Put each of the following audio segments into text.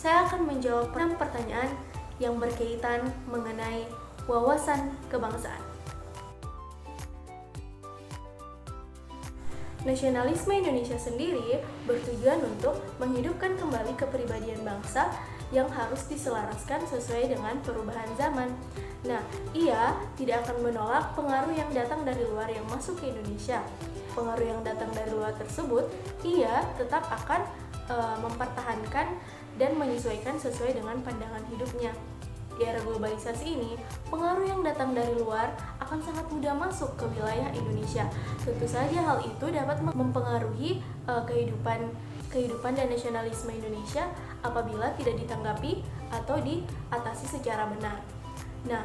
saya akan menjawab 6 pertanyaan yang berkaitan mengenai wawasan kebangsaan. Nasionalisme Indonesia sendiri bertujuan untuk menghidupkan kembali kepribadian bangsa yang harus diselaraskan sesuai dengan perubahan zaman. Nah, ia tidak akan menolak pengaruh yang datang dari luar yang masuk ke Indonesia. Pengaruh yang datang dari luar tersebut, ia tetap akan mempertahankan dan menyesuaikan sesuai dengan pandangan hidupnya. Di era globalisasi ini, pengaruh yang datang dari luar akan sangat mudah masuk ke wilayah Indonesia. Tentu saja hal itu dapat mempengaruhi kehidupan dan nasionalisme Indonesia apabila tidak ditanggapi atau diatasi secara benar. Nah,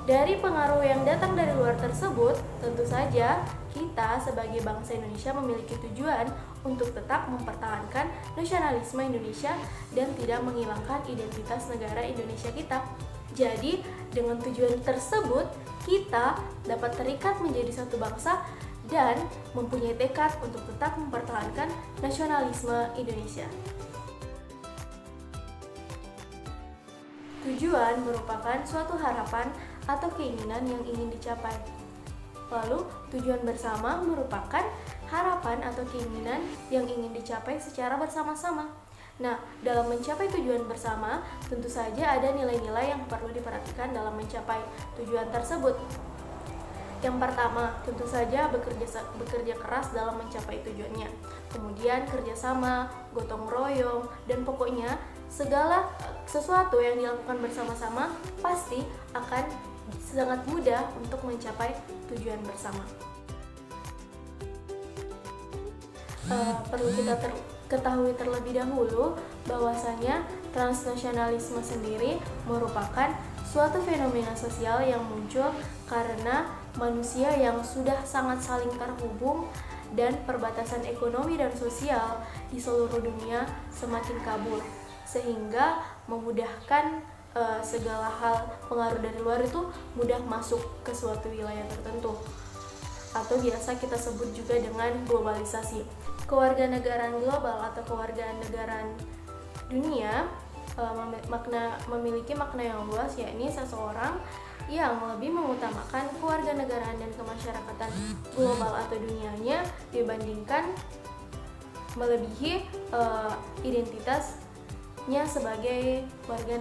dari pengaruh yang datang dari luar tersebut, tentu saja kita sebagai bangsa Indonesia memiliki tujuan untuk tetap mempertahankan nasionalisme Indonesia dan tidak menghilangkan identitas negara Indonesia kita. Jadi, dengan tujuan tersebut, kita dapat terikat menjadi satu bangsa dan mempunyai tekad untuk tetap mempertahankan nasionalisme Indonesia. Tujuan merupakan suatu harapan atau keinginan yang ingin dicapai. Lalu, tujuan bersama merupakan harapan atau keinginan yang ingin dicapai secara bersama-sama. Nah, dalam mencapai tujuan bersama, tentu saja ada nilai-nilai yang perlu diperhatikan dalam mencapai tujuan tersebut. Yang pertama, tentu saja bekerja keras dalam mencapai tujuannya. Kemudian kerjasama, gotong royong, dan pokoknya segala sesuatu yang dilakukan bersama-sama pasti akan sangat mudah untuk mencapai tujuan bersama. Perlu kita ketahui terlebih dahulu bahwasanya transnasionalisme sendiri merupakan suatu fenomena sosial yang muncul karena manusia yang sudah sangat saling terhubung dan perbatasan ekonomi dan sosial di seluruh dunia semakin kabur, sehingga memudahkan segala hal pengaruh dari luar itu mudah masuk ke suatu wilayah tertentu, atau biasa kita sebut juga dengan globalisasi. Kewarganegaraan global atau kewarganegaraan dunia memiliki makna yang luas, yakni seseorang yang lebih mengutamakan kewarganegaraan dan kemasyarakatan global atau dunianya dibandingkan melebihi identitasnya sebagai warga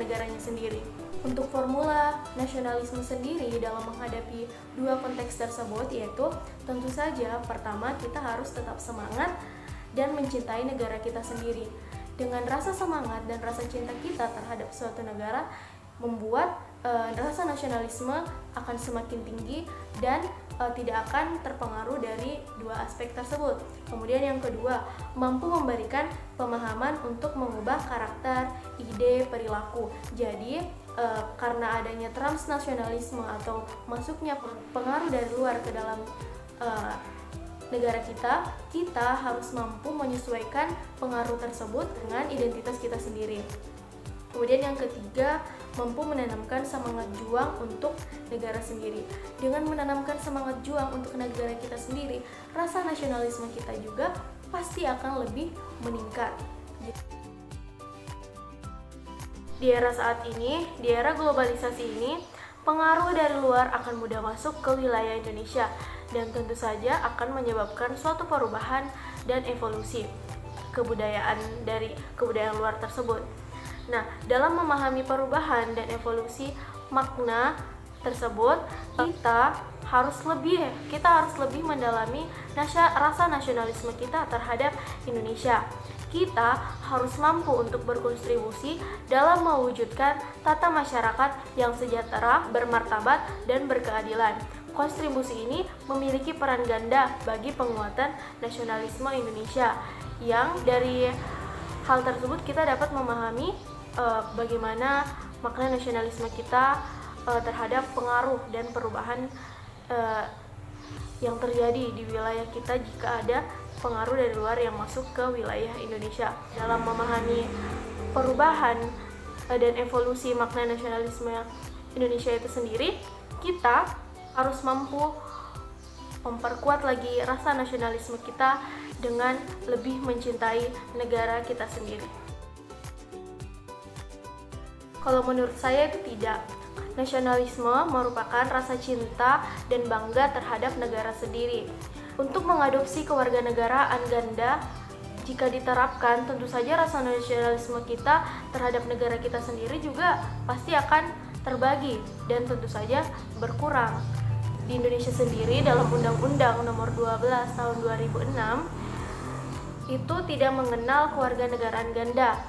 negaranya sendiri. Untuk formula nasionalisme sendiri dalam menghadapi dua konteks tersebut, yaitu tentu saja pertama kita harus tetap semangat dan mencintai negara kita sendiri. Dengan rasa semangat dan rasa cinta kita terhadap suatu negara membuat rasa nasionalisme akan semakin tinggi dan tidak akan terpengaruh dari dua aspek tersebut. Kemudian yang kedua, mampu memberikan pemahaman untuk mengubah karakter, ide, perilaku. Jadi karena adanya transnasionalisme atau masuknya pengaruh dari luar ke dalam negara kita harus mampu menyesuaikan pengaruh tersebut dengan identitas kita sendiri. Kemudian yang ketiga, mampu menanamkan semangat juang untuk negara sendiri. Dengan menanamkan semangat juang untuk negara kita sendiri, rasa nasionalisme kita juga pasti akan lebih meningkat. Di era saat ini, di era globalisasi ini, pengaruh dari luar akan mudah masuk ke wilayah Indonesia dan tentu saja akan menyebabkan suatu perubahan dan evolusi kebudayaan dari kebudayaan luar tersebut. Nah, dalam memahami perubahan dan evolusi makna tersebut, kita harus lebih mendalami rasa nasionalisme kita terhadap Indonesia. Kita harus mampu untuk berkontribusi dalam mewujudkan tata masyarakat yang sejahtera, bermartabat, dan berkeadilan. Kontribusi ini memiliki peran ganda bagi penguatan nasionalisme Indonesia, yang dari hal tersebut kita dapat memahami bagaimana makna nasionalisme kita terhadap pengaruh dan perubahan yang terjadi di wilayah kita jika ada pengaruh dari luar yang masuk ke wilayah Indonesia. Dalam memahami perubahan dan evolusi makna nasionalisme Indonesia itu sendiri, kita harus mampu memperkuat lagi rasa nasionalisme kita dengan lebih mencintai negara kita sendiri. Kalau menurut saya itu tidak. Nasionalisme merupakan rasa cinta dan bangga terhadap negara sendiri. Untuk mengadopsi kewarganegaraan ganda, jika diterapkan, tentu saja rasa nasionalisme kita terhadap negara kita sendiri juga pasti akan terbagi dan tentu saja berkurang. Di Indonesia sendiri, dalam Undang-Undang Nomor 12 Tahun 2006 itu tidak mengenal kewarganegaraan ganda.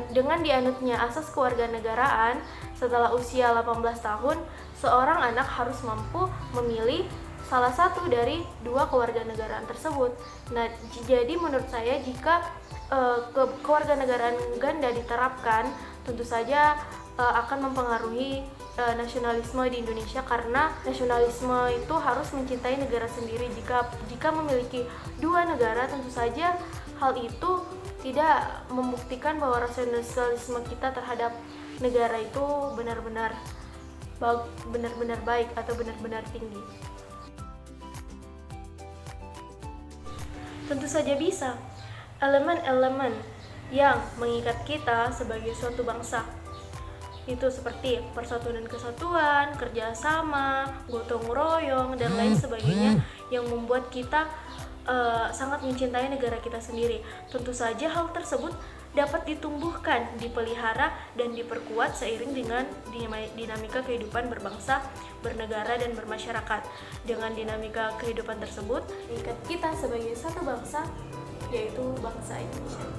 Dengan dianutnya asas kewarganegaraan, setelah usia 18 tahun, seorang anak harus mampu memilih salah satu dari dua kewarganegaraan tersebut. Nah, jadi menurut saya jika kewarganegaraan ganda diterapkan, tentu saja akan mempengaruhi nasionalisme di Indonesia, karena nasionalisme itu harus mencintai negara sendiri. Jika memiliki dua negara, tentu saja hal itu tidak membuktikan bahwa rasa nasionalisme kita terhadap negara itu benar-benar baik atau benar-benar tinggi. Tentu saja bisa. Elemen-elemen yang mengikat kita sebagai suatu bangsa itu seperti persatuan dan kesatuan, kerjasama, gotong royong, dan lain sebagainya yang membuat kita sangat mencintai negara kita sendiri. Tentu saja hal tersebut dapat ditumbuhkan, dipelihara, dan diperkuat seiring dengan dinamika kehidupan berbangsa, bernegara, dan bermasyarakat. Dengan dinamika kehidupan tersebut, mengikat kita sebagai satu bangsa, yaitu bangsa Indonesia.